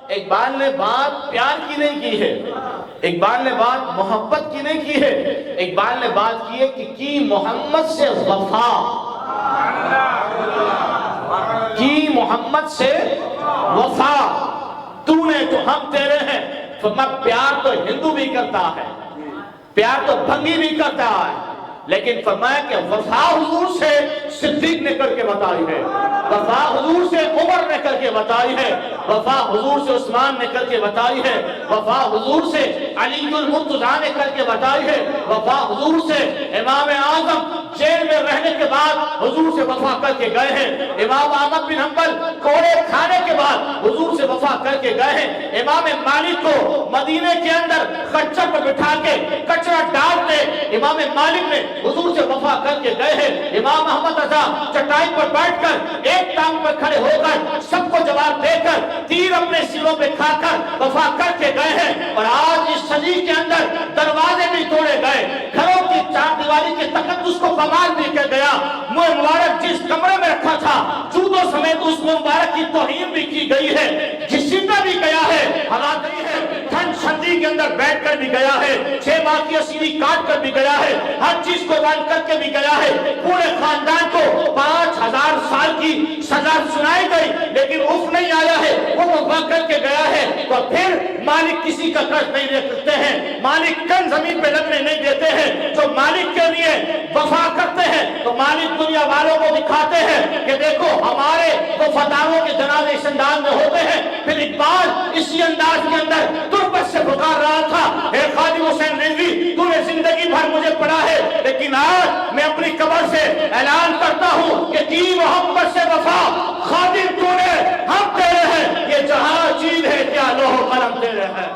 اقبال نے بات پیار کی نہیں کی ہے، اقبال نے بات محبت کی نہیں کی ہے، اقبال نے بات کی ہے کہ کی محمد سے وفا، کی محمد سے وفا، تو نے تو ہم تیرے ہیں۔ فرمایا پیار تو ہندو بھی کرتا ہے، پیار تو بھنگی بھی کرتا ہے، لیکن فرمایا کہ وفا حضور سے صدیق نے کر کے بتائی ہے، وفا حضور سے عمر نے کر کے بتائی ہے، وفا حضور سے عثمان نے کر کے بتائی ہے، وفا حضور سے علی المرتضیٰ نے کر کے بتائی ہے، وفا حضور سے امام اعظم جیل میں رہنے کے بعد حضور سے وفا کر کے گئے ہیں، امام احمد بن حنبل کوڑے کھانے کے بعد حضور سے وفا کر کے گئے ہیں، امام مالک کو مدینے کے اندر خچر پر بٹھا کے کچرا ڈالتے امام مالک نے حضور سے وفا کر کے گئے ہیں، امام احمد رضا چٹائی پر بیٹھ کر ایک ٹانگ پر کھڑے ہو کر سب کو جواب دے کر تیر اپنے سروں پہ کھا کر وفا کر کے گئے ہیں، اور آج اس صدی کے اندر دروازے بھی توڑے گئے، گھروں کی چار دیواری کے تقدس کو کمال بھی کر گیا، منہ مبارک جس کمرے میں رکھا تھا جوتوں سمیت اس منہ مبارک کی توہین بھی کی گئی ہے، گھسیٹا بھی گیا ہے، ہلا گئی ہے، ٹھنڈ سردی کے اندر بیٹھ کر بھی گیا ہے، 6 ماہ کی اسیری کاٹ کر بھی گیا ہے، ہر چیز کو رن کر کے بھی گیا ہے، پورے خاندان کو 5000 سال کی سزا سنائی گئی لیکن اف نہیں آیا ہے، وہ وفا کر کے گیا ہے۔ تو پھر مالک کسی کا قرض نہیں لے سکتے ہیں، مالک کن زمین پہ لگنے نہیں دیتے ہیں، جو مالک کے لیے وفا کرتے ہیں تو مالک دنیا والوں کو دکھاتے ہیں کہ دیکھو ہمارے تو فتاووں کے جنازے اس انداز میں ہوتے ہیں۔ پھر اقبال اسی انداز کے اندر تربت سے پکار رہا تھا، اے خادم حسین رضوی تو نے زندگی بھر مجھے پڑھا ہے، لیکن آج میں اپنی قبر سے اعلان کرتا ہوں کہ کی محمد سے وفا، خادم تو نے ہم تیرے ہیں، یہ جہاں چیز ہے کیا لوح قلم تیرے ہیں۔